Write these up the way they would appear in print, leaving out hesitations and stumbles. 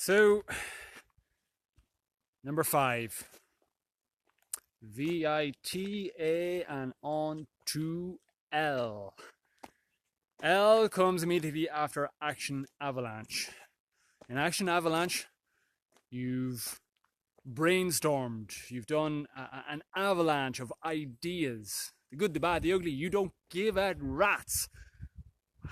So, number 5, VITA and on to L. L comes immediately after action avalanche. In action avalanche, you've brainstormed, you've done an avalanche of ideas. The good, the bad, the ugly. You don't give a rat's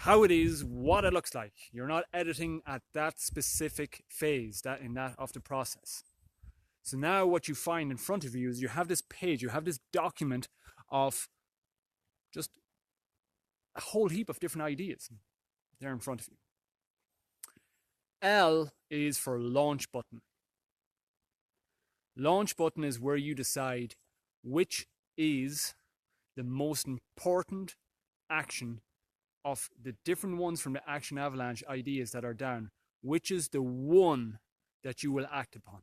how it is, what it looks like. You're not editing at that specific phase, that of the process. So now what you find in front of you is you have this page, you have this document of just a whole heap of different ideas there in front of you. L is for launch button. Launch button is where you decide which is the most important action of the different ones from the action avalanche ideas that are down. Which is the one that you will act upon?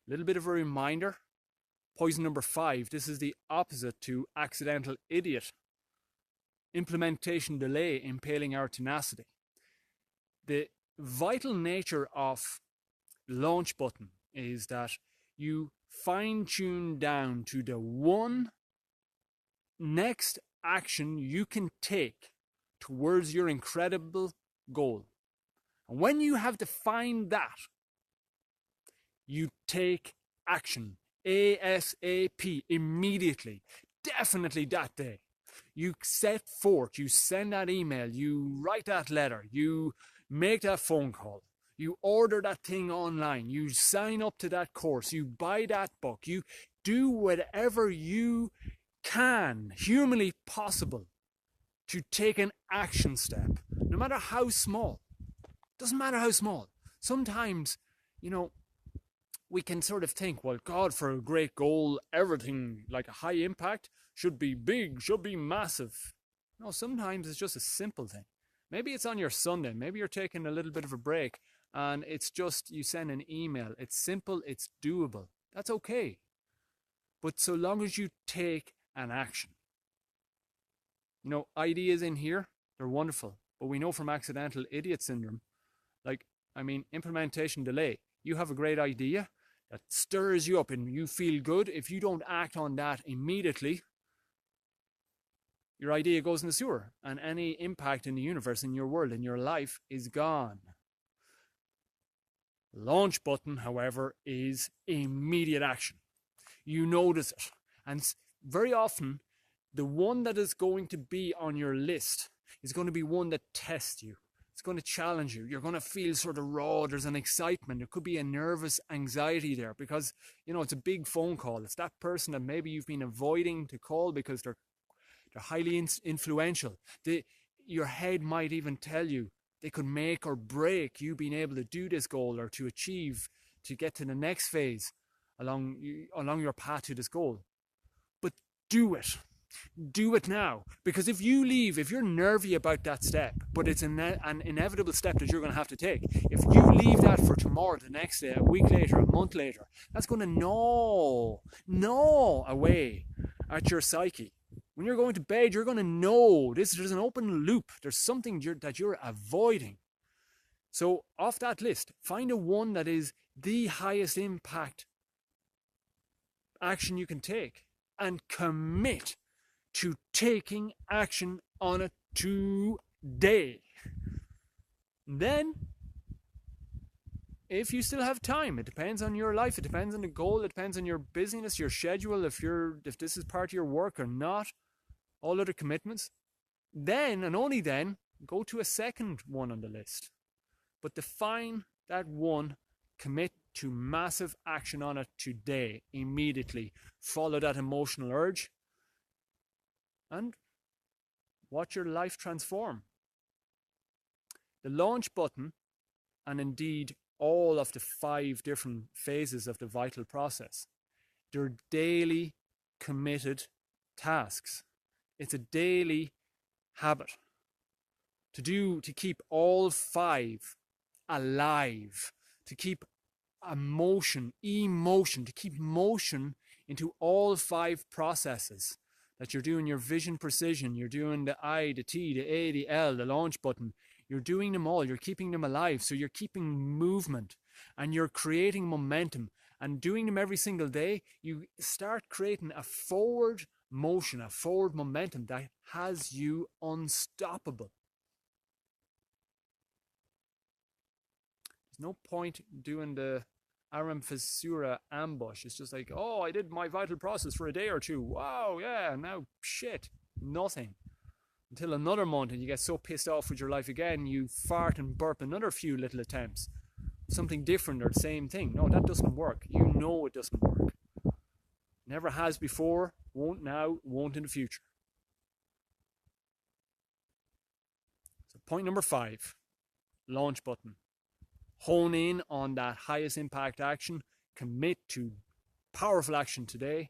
A little bit of a reminder. Poison number 5. This is the opposite to accidental idiot. Implementation delay, impaling our tenacity. The vital nature of launch button is that you fine tune down to the one next action you can take towards your incredible goal. And when you have defined that, you take action ASAP, immediately, definitely that day. You set forth, you send that email, you write that letter, you make that phone call, you order that thing online, you sign up to that course, you buy that book, you do whatever you can, humanly possible, to take an action step, no matter how small. Doesn't matter how small. Sometimes, we can sort of think, well, God, for a great goal, everything like a high impact should be big, should be massive. No, sometimes it's just a simple thing. Maybe it's on your Sunday, maybe you're taking a little bit of a break, and it's just you send an email. It's simple, it's doable. That's okay. But so long as you take an action. Ideas in here, they're wonderful. But we know from accidental idiot syndrome, implementation delay. You have a great idea that stirs you up and you feel good. If you don't act on that immediately, your idea goes in the sewer, and any impact in the universe, in your world, in your life is gone. Launch button, however, is immediate action. You notice it. And very often, the one that is going to be on your list is going to be one that tests you. It's going to challenge you. You're going to feel sort of raw. There's an excitement. There could be a nervous anxiety there because, it's a big phone call. It's that person that maybe you've been avoiding to call because they're highly influential. Your head might even tell you they could make or break you being able to do this goal or to achieve, to get to the next phase along your path to this goal. But do it. Do it now. Because if you're nervy about that step, but it's an inevitable step that you're going to have to take, if you leave that for tomorrow, the next day, a week later, a month later, that's going to gnaw away at your psyche. When you're going to bed, you're going to know there's an open loop. There's something that you're avoiding. So off that list, find a one that is the highest impact action you can take and commit to taking action on it today. Then, if you still have time, it depends on your life, it depends on the goal, it depends on your busyness, your schedule, if this is part of your work or not, all other commitments, then and only then go to a second one on the list. But define that one, commit to massive action on it today, immediately. Follow that emotional urge and watch your life transform. The launch button, and indeed all of the 5 different phases of the vital process, they're daily committed tasks. It's a daily habit to keep all 5 alive, to keep emotion, to keep motion into all 5 processes that you're doing. Your vision precision, you're doing the I, the T, the A, the L, the launch button, You're doing them all. You're keeping them alive. So you're keeping movement and you're creating momentum, and doing them every single day. You start creating a forward motion, a forward momentum that has you unstoppable. There's no point doing the Aram Fissura ambush. It's just like, oh, I did my vital process for a day or two. Wow, yeah, now shit, nothing. Until another month and you get so pissed off with your life again, you fart and burp another few little attempts. Something different or the same thing. No, that doesn't work. You know it doesn't work. Never has before, won't now, won't in the future. So point number 5, launch button. Hone in on that highest impact action, commit to powerful action today,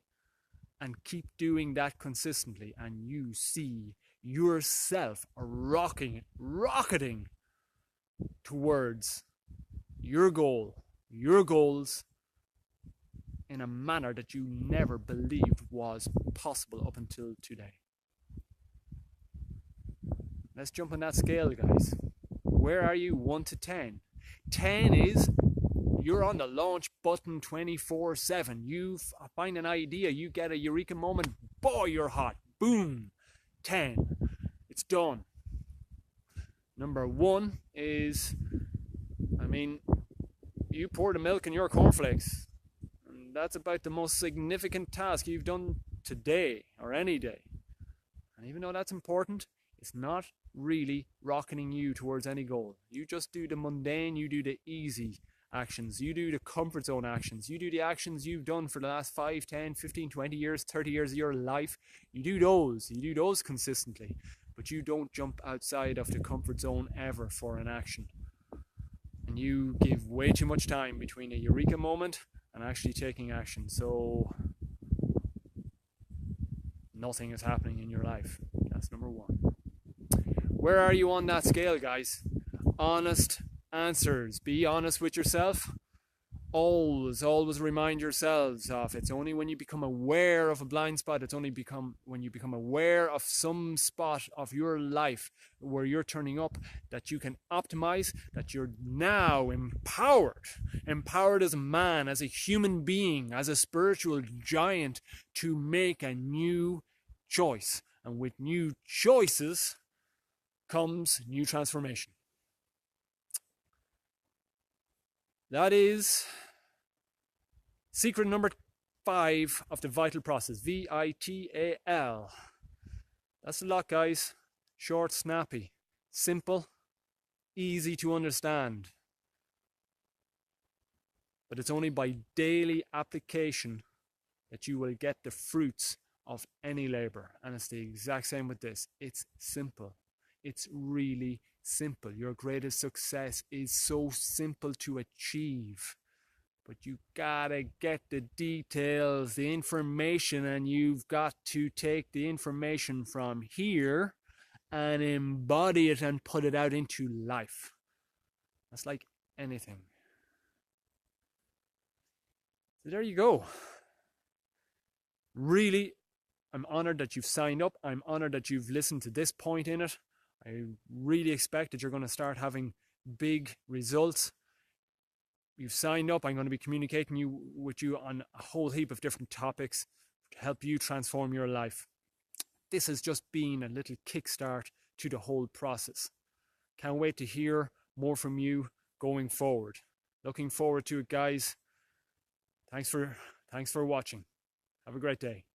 and keep doing that consistently, and you see yourself rocketing towards your goal, your goals, in a manner that you never believed was possible up until today. Let's jump on that scale, guys. Where are you 1 to 10? 10 is you're on the launch button 24/7. You find an idea, you get a eureka moment, boy, you're hot. Boom. 10. It's done. Number 1 is, you pour the milk in your cornflakes. And that's about the most significant task you've done today or any day. And even though that's important, it's not really rocketing you towards any goal. You just do the mundane, you do the easy actions, you do the comfort zone actions, you do the actions you've done for the last 5, 10, 15, 20 years, 30 years of your life. You do those consistently, but you don't jump outside of the comfort zone ever for an action. And you give way too much time between a eureka moment and actually taking action. So nothing is happening in your life. That's number 1. Where are you on that scale, guys? Honest answers. Be honest with yourself. Always remind yourselves of, it's only when you become aware of a blind spot, it's only when you become aware of some spot of your life where you're turning up, that you can optimize, that you're now empowered as a man, as a human being, as a spiritual giant, to make a new choice. And with new choices comes new transformation. That is secret number 5 of the vital process. VITAL. That's a lot, guys. Short, snappy, simple, easy to understand. But it's only by daily application that you will get the fruits of any labor. And it's the exact same with this. It's simple. It's really simple. Your greatest success is so simple to achieve. But you gotta get the details, the information, and you've got to take the information from here and embody it and put it out into life. That's like anything. So there you go. Really, I'm honored that you've signed up. I'm honored that you've listened to this point in it. I really expect that you're going to start having big results. You've signed up. I'm going to be communicating with you on a whole heap of different topics to help you transform your life. This has just been a little kickstart to the whole process. Can't wait to hear more from you going forward. Looking forward to it, guys. Thanks for watching. Have a great day.